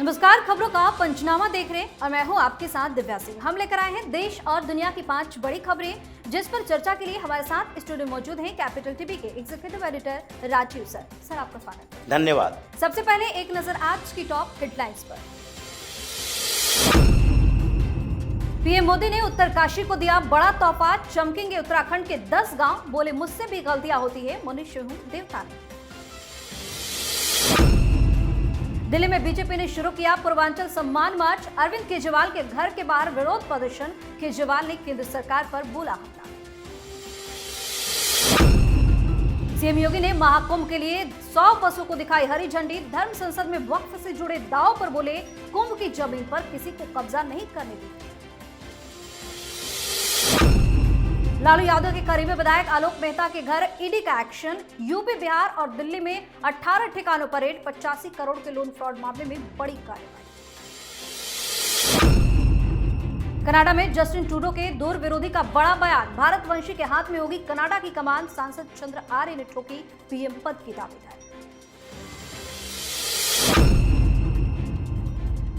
नमस्कार, खबरों का पंचनामा देख रहे हैं और मैं हूं आपके साथ दिव्या सिंह। हम लेकर आए हैं देश और दुनिया की 5 बड़ी खबरें, जिस पर चर्चा के लिए हमारे साथ स्टूडियो मौजूद हैं कैपिटल टीवी के executive editor Rajiv sir. Sir, आपका स्वागत है। धन्यवाद। सबसे पहले एक नजर आज की टॉप हेडलाइंस पर। पीएम मोदी ने उत्तरकाशी को दिया बड़ा तोहफा, चमकेंगे उत्तराखंड के 10 गांव, बोले मुझसे भी गलतियां होती है, मनुष्य हूं देवता नहीं। दिल्ली में बीजेपी ने शुरू किया पूर्वांचल सम्मान मार्च, अरविंद केजरीवाल के घर के बाहर विरोध प्रदर्शन, केजरीवाल ने केंद्र सरकार पर बोला हमला। सीएम योगी ने महाकुंभ के लिए 100 बसों को दिखाई हरी झंडी, धर्म संसद में वक्फ से जुड़े दावों पर बोले कुंभ की जमीन पर किसी को कब्जा नहीं करने दी। लालू यादव के करीबी विधायक आलोक मेहता के घर ईडी का एक्शन, यूपी, बिहार और दिल्ली में 18 ठिकानों पर रेड, 85 करोड़ के लोन फ्रॉड मामले में बड़ी कार्रवाई। कनाडा में जस्टिन ट्रूडो के दूर विरोधी का बड़ा बयान, भारतवंशी के हाथ में होगी कनाडा की कमान, सांसद चंद्र आर्य ने ठोकी पीएम पद की दावेदारी।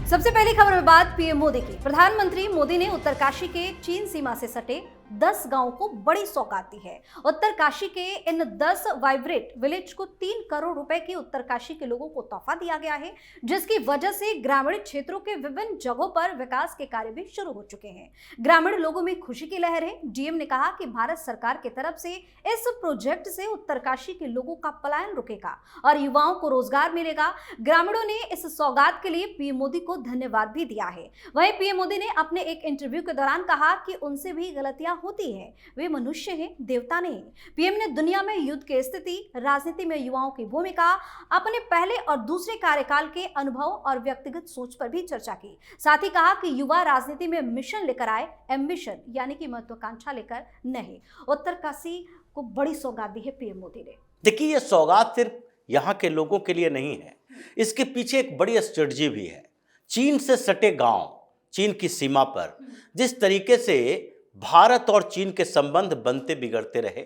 सबसे पहली खबर में बात पीएम मोदी की। प्रधानमंत्री मोदी ने उत्तरकाशी के चीन सीमा से सटे 10 गांवों को बड़ी सौगात दी है। उत्तरकाशी के इन 10 वाइब्रेट विलेज को 3 करोड़ रुपए की उत्तरकाशी के लोगों को तोहफा दिया गया है, जिसकी वजह से ग्रामीण क्षेत्रों के विभिन्न जगहों पर विकास के कार्य भी शुरू हो चुके हैं। ग्रामीण लोगों में खुशी की लहर है। डीएम ने कहा कि भारत सरकार की तरफ से इस प्रोजेक्ट से उत्तरकाशी के लोगों का पलायन रुकेगा और युवाओं को रोजगार मिलेगा। ग्रामीणों ने इस सौगात के लिए पीएम मोदी को धन्यवाद भी दिया है। वहीं पीएम मोदी ने अपने एक इंटरव्यू के दौरान कहा कि उनसे भी गलतियां होती है, वे मनुष्य हैं, देवता नहीं। पीएम ने दुनिया में युद्ध की स्थिति, राजनीति में युवाओं की भूमिका, अपने पहले और दूसरे कार्यकाल के अनुभव और व्यक्तिगत सोच पर भी चर्चा की। साथ ही कहा कि युवा राजनीति में मिशन लेकर आए, एम्बिशन यानी कि महत्वाकांक्षा लेकर नहीं। उत्तरकाशी को बड़ी सौगात दी है पीएम मोदी ने। देखिए, ये सौगात सिर्फ यहाँ के लोगों के लिए नहीं है, इसके पीछे एक बड़ी स्ट्रेटजी भी है। चीन से सटे गांव, चीन की सीमा पर जिस तरीके से भारत और चीन के संबंध बनते बिगड़ते रहे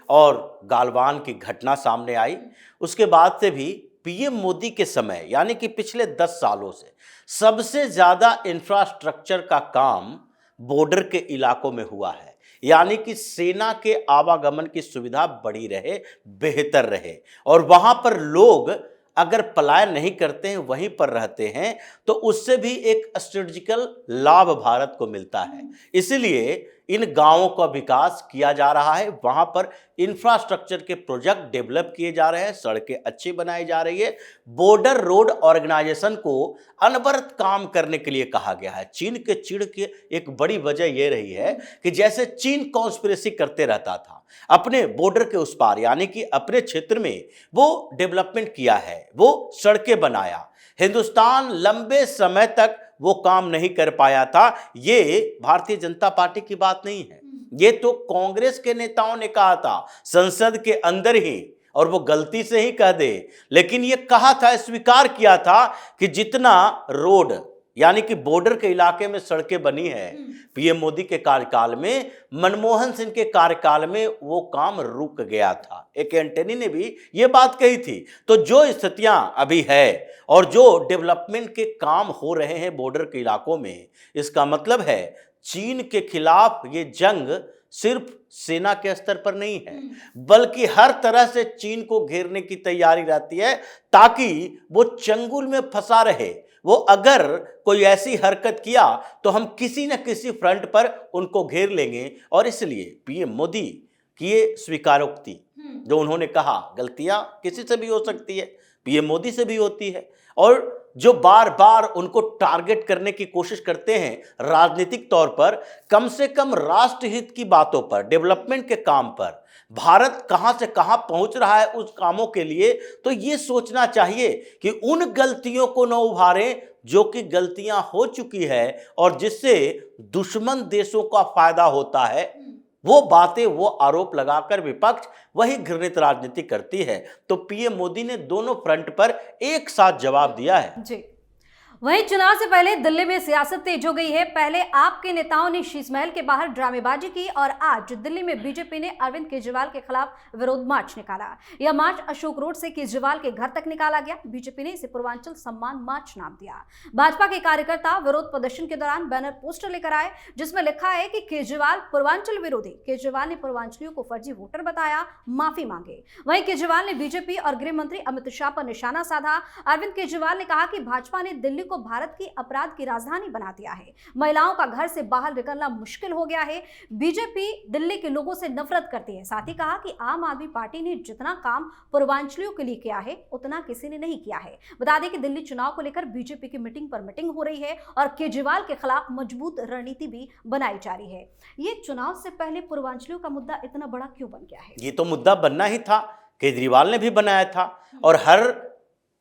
और गालवान की घटना सामने आई, उसके बाद से भी पीएम मोदी के समय यानी कि पिछले 10 सालों से सबसे ज़्यादा इंफ्रास्ट्रक्चर का काम बॉर्डर के इलाकों में हुआ है। यानी कि सेना के आवागमन की सुविधा बढ़ी रहे, बेहतर रहे, और वहाँ पर लोग अगर पलायन नहीं करते हैं, वहीं पर रहते हैं, तो उससे भी एक स्ट्रेटेजिकल लाभ भारत को मिलता है। इसलिए इन गांवों का विकास किया जा रहा है, वहां पर इंफ्रास्ट्रक्चर के प्रोजेक्ट डेवलप किए जा रहे हैं, सड़कें अच्छी बनाई जा रही है। बॉर्डर रोड ऑर्गेनाइजेशन को अनवरत काम करने के लिए कहा गया है। चीन के चिढ़ की एक बड़ी वजह यह रही है कि जैसे चीन कॉन्स्पिरेसी करते रहता था अपने बॉर्डर के उस पार, यानी कि अपने क्षेत्र में वो डेवलपमेंट किया है, वो सड़कें बनाया। हिंदुस्तान लंबे समय तक वो काम नहीं कर पाया था। ये भारतीय जनता पार्टी की बात नहीं है, ये तो कांग्रेस के नेताओं ने कहा था संसद के अंदर ही, और वो गलती से ही कह दे, लेकिन ये कहा था, स्वीकार किया था कि जितना रोड यानी कि बॉर्डर के इलाके में सड़कें बनी है पीएम मोदी के कार्यकाल में, मनमोहन सिंह के कार्यकाल में वो काम रुक गया था। एक एंटनी ने भी ये बात कही थी। तो जो स्थितियां अभी है और जो डेवलपमेंट के काम हो रहे हैं बॉर्डर के इलाकों में, इसका मतलब है चीन के खिलाफ ये जंग सिर्फ सेना के स्तर पर नहीं है, बल्कि हर तरह से चीन को घेरने की तैयारी रहती है, ताकि वो चंगुल में फंसा रहे। वो अगर कोई ऐसी हरकत किया तो हम किसी न किसी फ्रंट पर उनको घेर लेंगे। और इसलिए पीएम मोदी की ये स्वीकारोक्ति जो उन्होंने कहा, गलतियां किसी से भी हो सकती है, पीएम मोदी से भी होती है, और जो बार बार उनको टारगेट करने की कोशिश करते हैं राजनीतिक तौर पर, कम से कम राष्ट्रहित की बातों पर, डेवलपमेंट के काम पर, भारत कहां से कहां पहुंच रहा है उस कामों के लिए, तो ये सोचना चाहिए कि उन गलतियों को न उभारें जो कि गलतियां हो चुकी है और जिससे दुश्मन देशों का फायदा होता है। वो बातें, वो आरोप लगाकर विपक्ष वही घृणित राजनीति करती है। तो पीएम मोदी ने दोनों फ्रंट पर एक साथ जवाब दिया है। जी। वहीं चुनाव से पहले दिल्ली में सियासत तेज हो गई है। पहले आपके नेताओं ने शीश महल के बाहर ड्रामेबाजी की और आज दिल्ली में बीजेपी ने अरविंद केजरीवाल के खिलाफ विरोध मार्च निकाला। यह मार्च अशोक रोड से केजरीवाल के घर तक निकाला गया। बीजेपी ने इसे पूर्वांचल सम्मान मार्च नाम दिया। भाजपा के कार्यकर्ता विरोध प्रदर्शन के दौरान बैनर पोस्टर लेकर आए जिसमें लिखा है कि केजरीवाल पूर्वांचल विरोधी। केजरीवाल ने पूर्वांचलियों को फर्जी वोटर बताया, माफी मांगे। वहीं केजरीवाल ने बीजेपी और गृह मंत्री अमित शाह पर निशाना साधा। अरविंद केजरीवाल ने कहा कि भाजपा ने दिल्ली को भारत की अपराध की राजधानी बना दिया है। महिलाओं का घर से बाहर निकलना मुश्किल हो गया है। बीजेपी दिल्ली के लोगों से नफरत करती है। साथ ही कहा कि आम आदमी पार्टी ने जितना काम पूर्वांचलियों के लिए किया है उतना किसी ने नहीं किया है। बता दें कि दिल्ली चुनाव को लेकर बीजेपी की मीटिंग पर मीटिंग हो रही है और केजरीवाल के खिलाफ मजबूत रणनीति भी बनाई जा रही है। ये चुनाव से पहले पूर्वांचलियों का मुद्दा इतना बड़ा क्यों बन गया है? ये तो मुद्दा बनना ही था, केजरीवाल ने भी बनाया था और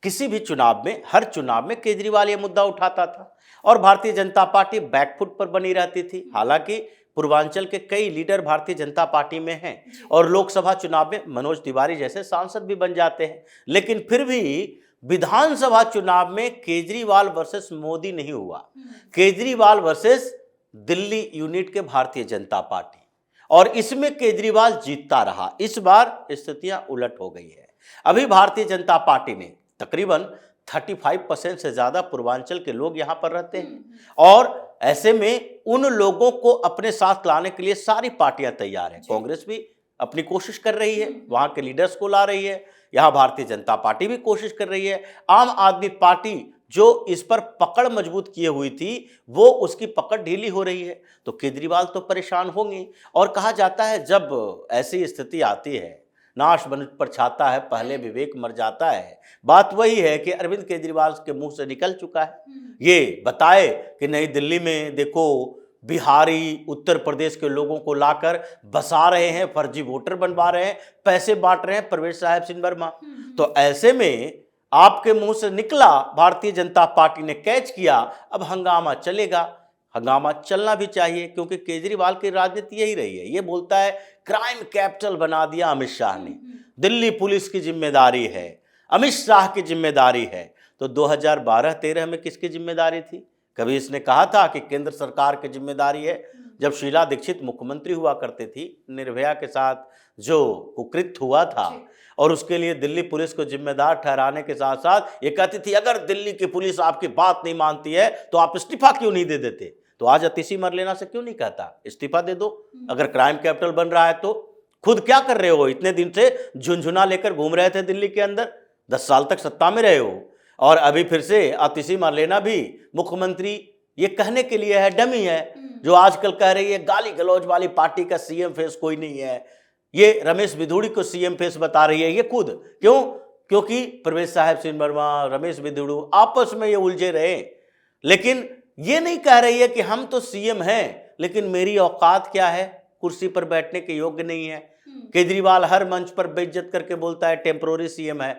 किसी भी चुनाव में, हर चुनाव में केजरीवाल ये मुद्दा उठाता था और भारतीय जनता पार्टी बैकफुट पर बनी रहती थी। हालांकि पूर्वांचल के कई लीडर भारतीय जनता पार्टी में हैं और लोकसभा चुनाव में मनोज तिवारी जैसे सांसद भी बन जाते हैं, लेकिन फिर भी विधानसभा चुनाव में केजरीवाल वर्सेस मोदी नहीं हुआ। केजरीवाल वर्सेस दिल्ली यूनिट के भारतीय जनता पार्टी, और इसमें केजरीवाल जीतता रहा। इस बार स्थितियां उलट हो गई है। अभी भारतीय जनता पार्टी ने तकरीबन 35% से ज्यादा पूर्वांचल के लोग यहां पर रहते हैं और ऐसे में उन लोगों को अपने साथ लाने के लिए सारी पार्टियां तैयार हैं। कांग्रेस भी अपनी कोशिश कर रही है, वहां के लीडर्स को ला रही है। यहां भारतीय जनता पार्टी भी कोशिश कर रही है। आम आदमी पार्टी जो इस पर पकड़ मजबूत किए हुई थी, वो उसकी पकड़ ढीली हो रही है। तो केजरीवाल तो परेशान होंगे और कहा जाता है जब ऐसी स्थिति आती है, नाश मनुष्य पर छाता है, पहले विवेक मर जाता है। बात वही है कि अरविंद केजरीवाल के मुंह से निकल चुका है, ये बताए कि नई दिल्ली में देखो बिहारी, उत्तर प्रदेश के लोगों को लाकर बसा रहे हैं, फर्जी वोटर बनवा रहे हैं, पैसे बांट रहे हैं प्रवेश साहब सिंह वर्मा। तो ऐसे में आपके मुंह से निकला, भारतीय जनता पार्टी ने कैच किया, अब हंगामा चलेगा। हंगामा चलना भी चाहिए क्योंकि केजरीवाल की राजनीति यही रही है। ये बोलता है क्राइम कैपिटल बना दिया अमित शाह ने, दिल्ली पुलिस की जिम्मेदारी है, अमित शाह की जिम्मेदारी है। तो 2012-13 में किसकी जिम्मेदारी थी? कभी इसने कहा था कि केंद्र सरकार की जिम्मेदारी है? जब शीला दीक्षित मुख्यमंत्री हुआ करती थी, निर्भया के साथ जो कुकृत्य हुआ था और उसके लिए दिल्ली पुलिस को जिम्मेदार ठहराने के साथ साथ ये कहती थी अगर दिल्ली की पुलिस आपकी बात नहीं मानती है तो आप इस्तीफा क्यों नहीं दे देते? तो आज अतिशी मरलेना से क्यों नहीं कहता इस्तीफा दे दो? अगर क्राइम कैपिटल बन रहा है तो खुद क्या कर रहे हो? इतने दिन से झुंझुना लेकर घूम रहे थे दिल्ली के अंदर, 10 साल तक सत्ता में रहे हो और अभी फिर से अतिशी मरलेना भी मुख्यमंत्री ये कहने के लिए है, डमी है, जो आजकल कह रही है गाली गलौज वाली पार्टी का सीएम फेस कोई नहीं है। ये रमेश बिधूड़ी को सीएम फेस बता रही है ये खुद। क्यों? क्योंकि प्रवेश साहब सिंह वर्मा, रमेश बिधूड़ी आपस में ये उलझे रहे, लेकिन ये नहीं कह रही है कि हम तो सीएम हैं लेकिन मेरी औकात क्या है, कुर्सी पर बैठने के योग्य नहीं है। केजरीवाल हर मंच पर बेइज्जत करके बोलता है टेम्पोररी सीएम है,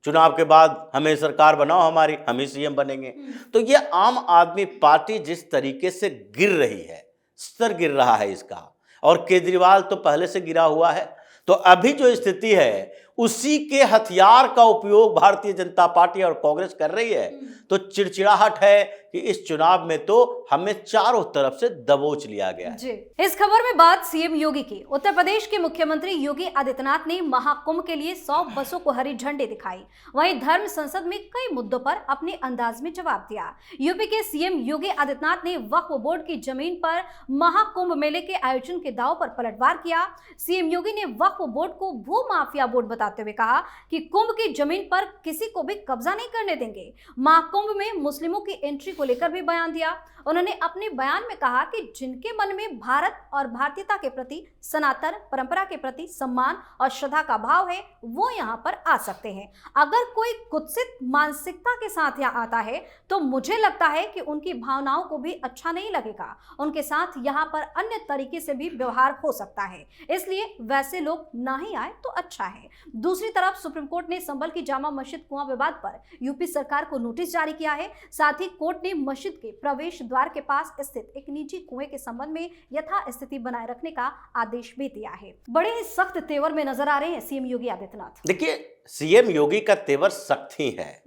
चुनाव के बाद हमें सरकार बनाओ हमारी, हम ही सीएम बनेंगे। तो ये आम आदमी पार्टी जिस तरीके से गिर रही है, स्तर गिर रहा है इसका, और केजरीवाल तो पहले से गिरा हुआ है। तो अभी जो स्थिति है उसी के हथियार का उपयोग भारतीय जनता पार्टी और कांग्रेस कर रही है। तो चिड़चिड़ाहट है कि इस चुनाव में तो हमें चारों तरफ से दबोच लिया गया है। जी। इस खबर में बात सीएम योगी की। उत्तर प्रदेश के मुख्यमंत्री योगी आदित्यनाथ ने महाकुंभ के लिए 100 बसों को हरी झंडी दिखाई। वहीं धर्म संसद में कई मुद्दों पर अपने अंदाज में जवाब दिया। यूपी के सीएम योगी आदित्यनाथ ने वक्फ बोर्ड की जमीन पर महाकुंभ मेले के आयोजन के दाव पर पलटवार किया। सीएम योगी ने वक्फ बोर्ड को भू माफिया बोर्ड बताते हुए कहा कि कुंभ की जमीन पर किसी को भी कब्जा नहीं करने देंगे। महाकुंभ में मुस्लिमों की एंट्री को लेकर भी बयान दिया। उन्होंने अपने बयान में कहा कि जिनके मन में भारत और भारतीयता के प्रति, सनातन परंपरा के प्रति सम्मान और श्रद्धा का भाव है वो यहाँ पर आ सकते हैं। अगर कोई कुत्सित मानसिकता के साथ यहाँ आता है तो मुझे लगता है कि उनकी भावनाओं को भी अच्छा नहीं लगेगा। उनके साथ यहाँ पर अन्य तरीके से भी व्यवहार हो सकता है, इसलिए वैसे लोग ना ही आए तो अच्छा है। दूसरी तरफ सुप्रीम कोर्ट ने संभल की जामा मस्जिद कुआं विवाद पर यूपी सरकार को नोटिस जारी किया है। साथ ही कोर्ट ने मस्जिद के प्रवेश द्वार के पास स्थित एक निजी कुएं के संबंध में यथास्थिति बनाए रखने का आदेश भी दिया है। बड़े ही सख्त तेवर में नजर आ रहे हैं सीएम योगी आदित्यनाथ। देखिए, सीएम योगी का तेवर सख्त ही है।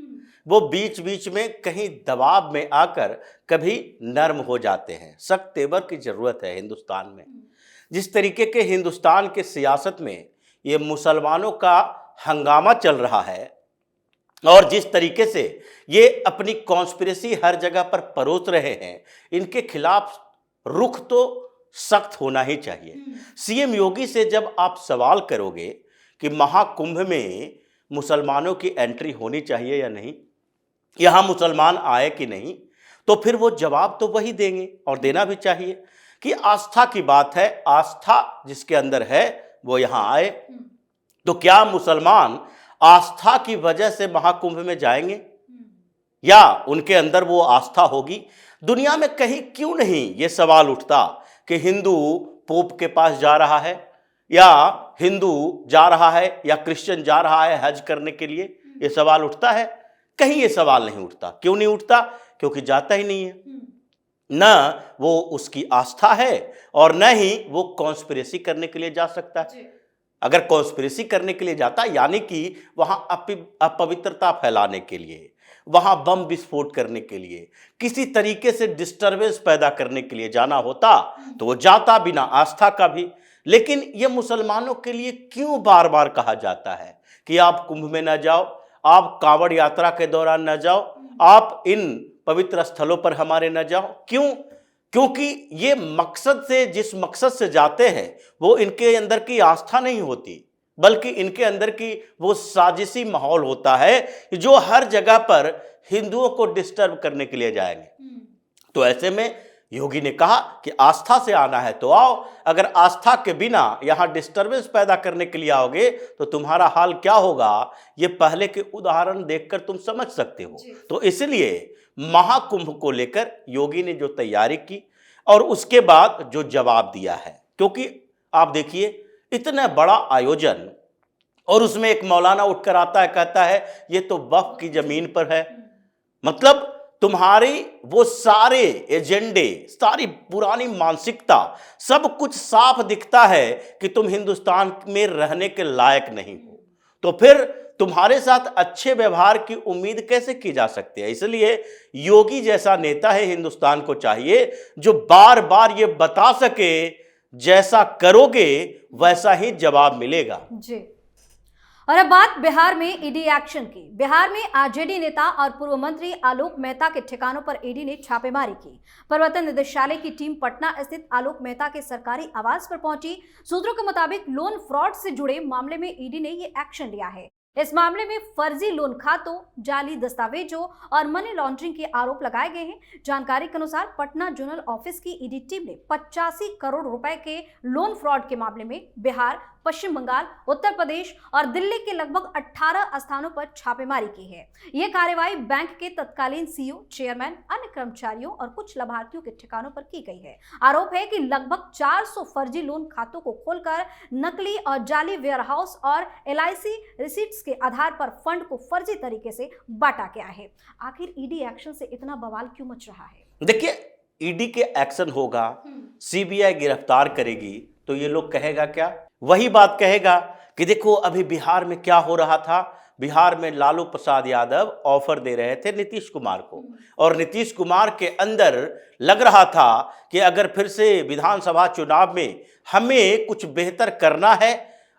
वो बीच बीच में कहीं दबाव में आकर कभी नर्म हो जाते हैं। सख्त तेवर की जरूरत है हिंदुस्तान में। जिस तरीके के हिंदुस्तान के सियासत में ये मुसलमानों का हंगामा चल रहा है और जिस तरीके से ये अपनी कॉन्स्पिरेसी हर जगह पर परोस रहे हैं, इनके खिलाफ रुख तो सख्त होना ही चाहिए। सीएम योगी से जब आप सवाल करोगे कि महाकुंभ में मुसलमानों की एंट्री होनी चाहिए या नहीं, यहाँ मुसलमान आए कि नहीं, तो फिर वो जवाब तो वही देंगे और देना भी चाहिए कि आस्था की बात है, आस्था जिसके अंदर है वो यहाँ आए। तो क्या मुसलमान आस्था की वजह से महाकुंभ में जाएंगे या उनके अंदर वो आस्था होगी? दुनिया में कहीं क्यों नहीं ये सवाल उठता कि हिंदू पोप के पास जा रहा है या हिंदू जा रहा है या क्रिश्चियन जा रहा है हज करने के लिए? ये सवाल उठता है? कहीं ये सवाल नहीं उठता। क्यों नहीं उठता? क्योंकि जाता ही नहीं है। न वो उसकी आस्था है और न ही वो कॉन्स्पिरेसी करने के लिए जा सकता है। अगर कॉन्स्पिरेसी करने के लिए जाता यानी कि वहां अपवित्रता फैलाने के लिए, वहां बम विस्फोट करने के लिए, किसी तरीके से डिस्टरबेंस पैदा करने के लिए जाना होता तो वो जाता बिना आस्था का भी। लेकिन ये मुसलमानों के लिए क्यों बार बार कहा जाता है कि आप कुंभ में न जाओ, आप कांवड़ यात्रा के दौरान न जाओ, आप इन पवित्र स्थलों पर हमारे न जाओ? क्यों? क्योंकि ये मकसद से, जिस मकसद से जाते हैं वो इनके अंदर की आस्था नहीं होती, बल्कि इनके अंदर की वो साजिशी माहौल होता है जो हर जगह पर हिंदुओं को डिस्टर्ब करने के लिए जाएंगे। तो ऐसे में योगी ने कहा कि आस्था से आना है तो आओ, अगर आस्था के बिना यहाँ डिस्टरबेंस पैदा करने के लिए आओगे तो तुम्हारा हाल क्या होगा ये पहले के उदाहरण देखकर तुम समझ सकते हो। तो इसलिए महाकुंभ को लेकर योगी ने जो तैयारी की और उसके बाद जो जवाब दिया है, क्योंकि आप देखिए इतना बड़ा आयोजन और उसमें एक मौलाना उठकर आता है, कहता है ये तो वक्फ की जमीन पर है। मतलब तुम्हारी वो सारे एजेंडे, सारी पुरानी मानसिकता, सब कुछ साफ दिखता है कि तुम हिंदुस्तान में रहने के लायक नहीं हो। तो फिर तुम्हारे साथ अच्छे व्यवहार की उम्मीद कैसे की जा सकती है? इसलिए योगी जैसा नेता है हिंदुस्तान को चाहिए जो बार बार ये बता सके जैसा करोगे वैसा ही जवाब मिलेगा। जी। और अब बात बिहार में ईडी एक्शन की। बिहार में आरजेडी नेता और पूर्व मंत्री आलोक मेहता के ठिकानों पर ईडी ने छापेमारी की। प्रवर्तन निदेशालय की टीम पटना स्थित आलोक मेहता के सरकारी आवास पर पहुंची। सूत्रों के मुताबिक लोन फ्रॉड से जुड़े मामले में ईडी ने ये एक्शन लिया है। इस मामले में फर्जी लोन खातों, जाली दस्तावेजों और मनी लॉन्ड्रिंग के आरोप लगाए गए हैं। जानकारी के अनुसार पटना जोनल ऑफिस की ईडी टीम ने 85 करोड़ रुपए के लोन फ्रॉड के मामले में बिहार, पश्चिम बंगाल, उत्तर प्रदेश और दिल्ली के लगभग 18 स्थानों पर छापेमारी की है। यह कार्रवाई बैंक के तत्कालीन सीईओ, चेयरमैन, अन्य कर्मचारियों और कुछ लाभार्थियों के ठिकानों पर की गई है। आरोप है कि लगभग 400 फर्जी लोन खातों को खोलकर नकली और जाली वेयरहाउस और एलआईसी रिसीट्स के आधार पर फंड को फर्जी तरीके से बांटा गया है। आखिर ईडी एक्शन से इतना बवाल क्यों मच रहा है? देखिए, ईडी के एक्शन होगा, सीबीआई गिरफ्तार करेगी तो ये लोग कहेगा क्या? वही बात कहेगा कि देखो अभी बिहार में क्या हो रहा था। बिहार में लालू प्रसाद यादव ऑफर दे रहे थे नीतीश कुमार को और नीतीश कुमार के अंदर लग रहा था कि अगर फिर से विधानसभा चुनाव में हमें कुछ बेहतर करना है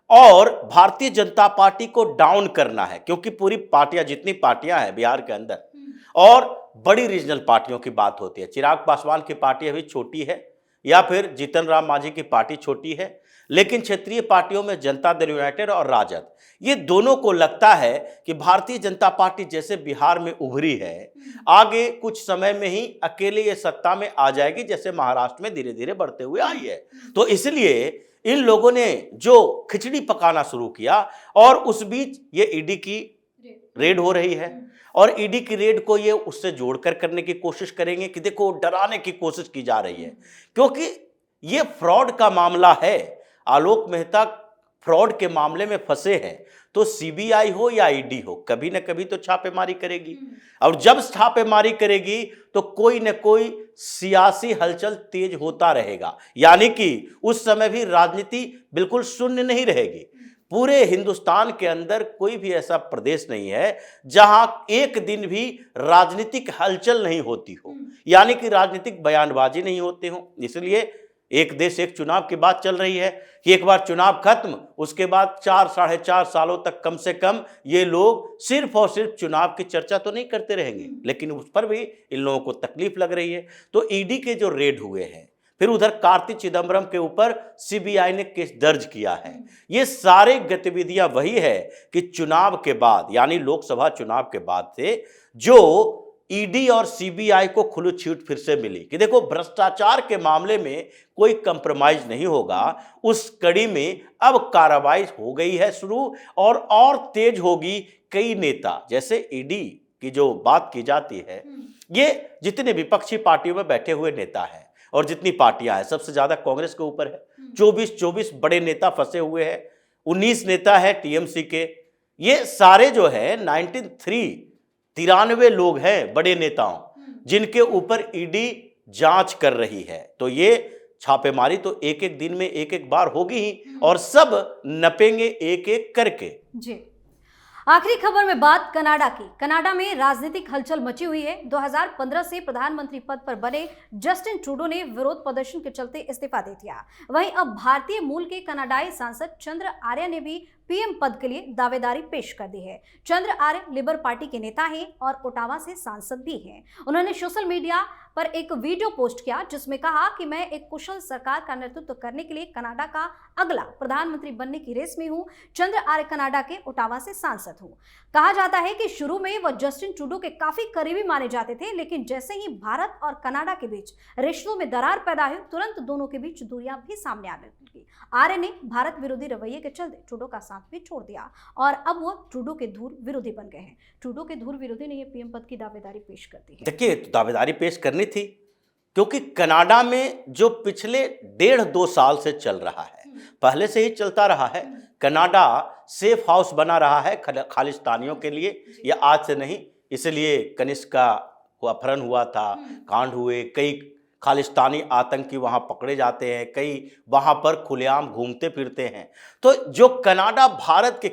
और भारतीय जनता पार्टी को डाउन करना है, क्योंकि पूरी पार्टियां, जितनी पार्टियां हैं बिहार के अंदर और बड़ी रीजनल पार्टियों की बात होती है। चिराग पासवान की पार्टी अभी छोटी है या फिर जीतन राम मांझी की पार्टी छोटी है, लेकिन क्षेत्रीय पार्टियों में जनता दल यूनाइटेड और राजद, ये दोनों को लगता है कि भारतीय जनता पार्टी जैसे बिहार में उभरी है, आगे कुछ समय में ही अकेले ये सत्ता में आ जाएगी, जैसे महाराष्ट्र में धीरे धीरे बढ़ते हुए आई है। तो इसलिए इन लोगों ने जो खिचड़ी पकाना शुरू किया और उस बीच ये ईडी की रेड हो रही है और ईडी की रेड को ये उससे जोड़कर करने की कोशिश करेंगे कि देखो डराने की कोशिश की जा रही है, क्योंकि ये फ्रॉड का मामला है। आलोक मेहता फ्रॉड के मामले में फंसे हैं तो सीबीआई हो या ईडी हो, कभी ना कभी तो छापेमारी करेगी। और जब छापेमारी करेगी तो कोई न कोई सियासी हलचल तेज होता रहेगा, यानी कि उस समय भी राजनीति बिल्कुल शून्य नहीं रहेगी। पूरे हिंदुस्तान के अंदर कोई भी ऐसा प्रदेश नहीं है जहां एक दिन भी राजनीतिक हलचल नहीं होती हो, यानी कि राजनीतिक बयानबाजी नहीं होते हो। इसलिए एक देश एक चुनाव की बात चल रही है कि एक बार चुनाव खत्म, उसके बाद 4-4.5 सालों तक कम से कम ये लोग सिर्फ और सिर्फ चुनाव की चर्चा तो नहीं करते रहेंगे, लेकिन उस पर भी इन लोगों को तकलीफ लग रही है। तो ईडी के जो रेड हुए हैं, फिर उधर कार्ति चिदम्बरम के ऊपर सीबीआई ने केस दर्ज किया है, ये सारे गतिविधियां वही है कि चुनाव के बाद, यानी लोकसभा चुनाव के बाद से जो ईडी और सीबीआई को खुली छूट फिर से मिली कि देखो भ्रष्टाचार के मामले में कोई कंप्रोमाइज नहीं होगा। उस कड़ी में अब कार्रवाई हो गई है शुरू और तेज होगी। कई नेता, जैसे ईडी की जो बात की जाती है, ये जितने विपक्षी पार्टियों में बैठे हुए नेता हैं और जितनी पार्टियां हैं, सबसे ज्यादा कांग्रेस के ऊपर है। 24 बड़े नेता फंसे हुए हैं, 19 नेता है टीएमसी के। ये सारे जो है 93 लोग हैं बड़े नेताओं, जिनके ऊपर ईडी जांच कर रही है। तो ये छापेमारी तो एक एक दिन में एक एक बार होगी ही, और सब नपेंगे एक एक करके। जी, आखिरी खबर में बात कनाडा की। कनाडा में राजनीतिक हलचल मची हुई है। 2015 से प्रधानमंत्री पद पर बने जस्टिन ट्रूडो ने विरोध प्रदर्शन के चलते इस्तीफा दे दिया। वहीं अब भारतीय मूल के कनाडाई सांसद चंद्र आर्य ने भी पीएम पद के लिए दावेदारी पेश कर दी है। चंद्र आर्य लिबर पार्टी के नेता हैं और ओटावा से सांसद भी हैं। उन्होंने सोशल मीडिया पर एक वीडियो पोस्ट किया जिसमें कहा कि मैं एक कुशल सरकार का नेतृत्व करने के लिए कनाडा का अगला प्रधानमंत्री बनने की रेस में हूं। चंद्र आर्य कनाडा के ओटावा से सांसद हूं। कहा जाता है कि शुरू में वह जस्टिन ट्रूडो के काफी करीबी माने जाते थे, लेकिन जैसे ही भारत और कनाडा के बीच रिश्तों में दरार पैदा हुई, तुरंत दोनों के बीच दूरियां भी सामने आने लगी। आर्य ने भारत विरोधी रवैये के चलते ट्रूडो का साथ भी छोड़ दिया और अब वो ट्रूडो के धूर विरोधी बन गए हैं। ट्रूडो के धूर विरोधी ने ये पीएम पद की दावेदारी पेश कर दी है। देखिए, दावेदारी पेश करनी थी क्योंकि कनाडा में जो पिछले 1.5-2 साल से चल रहा है, पहले से ही चलता रहा है। कनाडा सेफ हाउस बना रहा है खालिस्तानियों के लिए, यह आज से नहीं। इसलिए कनिष्क का अपहरण हुआ था, कांड हुए, कई खालिस्तानी आतंकी वहां पकड़े जाते हैं, कई वहां पर खुलेआम घूमते फिरते हैं। तो जो कनाडा भारत के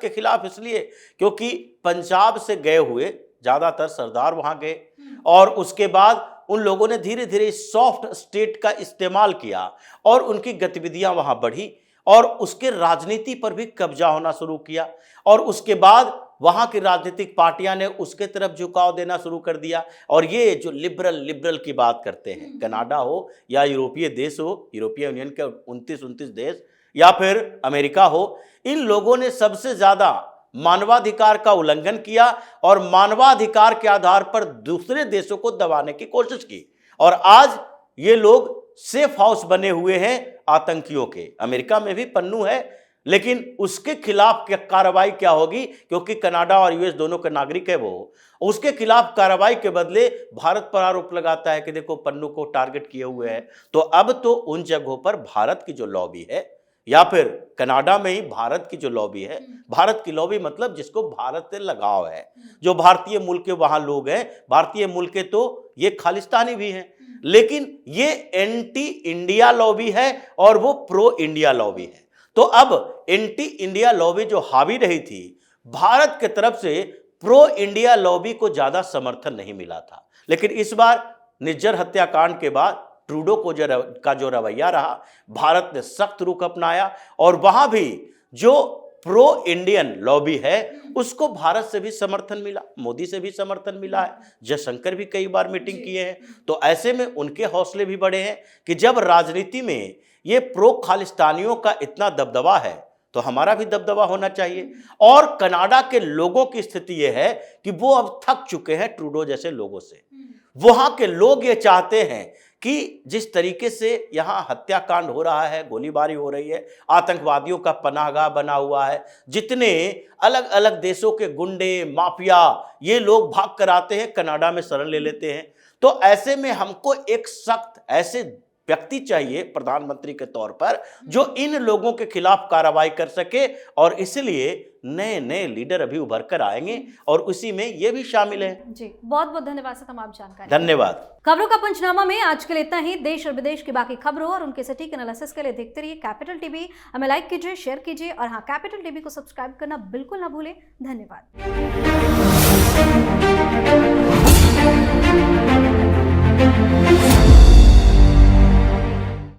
खिलाफ इसलिए क्योंकि पंजाब से गए हुए ज़्यादातर सरदार वहां गए और उसके बाद उन लोगों ने धीरे धीरे सॉफ्ट स्टेट का इस्तेमाल किया और उनकी गतिविधियां वहां बढ़ी और उसके राजनीति पर भी कब्जा होना शुरू किया और उसके बाद वहां की राजनीतिक पार्टियां ने उसके तरफ झुकाव देना शुरू कर दिया। और ये जो लिबरल की बात करते हैं, कनाडा हो या यूरोपीय देश हो, यूरोपीय यूनियन के 29 देश या फिर अमेरिका हो, इन लोगों ने सबसे ज्यादा मानवाधिकार का उल्लंघन किया और मानवाधिकार के आधार पर दूसरे देशों को दबाने की कोशिश की। और आज ये लोग सेफ हाउस बने हुए हैं आतंकियों के। अमेरिका में भी पन्नू है, लेकिन उसके खिलाफ क्या कार्रवाई क्या होगी, क्योंकि कनाडा और यूएस दोनों के नागरिक है वो, उसके खिलाफ कार्रवाई के बदले भारत पर आरोप लगाता है कि देखो पन्नू को टारगेट किए हुए है। तो अब तो उन जगहों पर भारत की जो लॉबी है या फिर कनाडा में ही भारत की जो लॉबी है, भारत की लॉबी मतलब जिसको भारत से लगाव है, जो भारतीय मूल के वहां लोग हैं, भारतीय मूल के तो ये खालिस्तानी भी हैं, लेकिन ये एंटी इंडिया लॉबी है और वो प्रो इंडिया लॉबी है। तो अब एंटी इंडिया लॉबी जो हावी रही थी, भारत के तरफ से प्रो इंडिया लॉबी को ज्यादा समर्थन नहीं मिला था। लेकिन इस बार निज्जर हत्याकांड के बाद ट्रूडो को जो रवैया रहा, भारत ने सख्त रुख अपनाया और वहां भी जो प्रो इंडियन लॉबी है उसको भारत से भी समर्थन मिला, मोदी से भी समर्थन मिला है, जयशंकर भी कई बार मीटिंग किए हैं। तो ऐसे में उनके हौसले भी बढ़े हैं कि जब राजनीति में ये प्रो खालिस्तानियों का इतना दबदबा है तो हमारा भी दबदबा होना चाहिए। और कनाडा के लोगों की स्थिति यह है कि वो अब थक चुके हैं ट्रूडो जैसे लोगों से। वहां के लोग ये चाहते हैं कि जिस तरीके से यहां हत्याकांड हो रहा है, गोलीबारी हो रही है, आतंकवादियों का पनाहगाह बना हुआ है, जितने अलग अलग देशों के गुंडे माफिया ये लोग भाग कर आते हैं, कनाडा में शरण ले लेते हैं। तो ऐसे में हमको एक सख्त ऐसे व्यक्ति चाहिए प्रधानमंत्री के तौर पर जो इन लोगों के खिलाफ कार्रवाई कर सके, और इसलिए नए नए लीडर अभी उभर कर आएंगे और उसी में ये भी शामिल है। जी, बहुत बहुत धन्यवाद सर तमाम जानकारी। धन्यवाद। खबरों का पंचनामा में आज के लिए इतना ही। देश और विदेश की बाकी खबरों और उनके सटीक एनालिसिस के लिए देखते रहिए कैपिटल टीवी। हमें लाइक कीजिए, शेयर कीजिए और हाँ, कैपिटल टीवी को सब्सक्राइब करना बिल्कुल ना भूलें। धन्यवाद।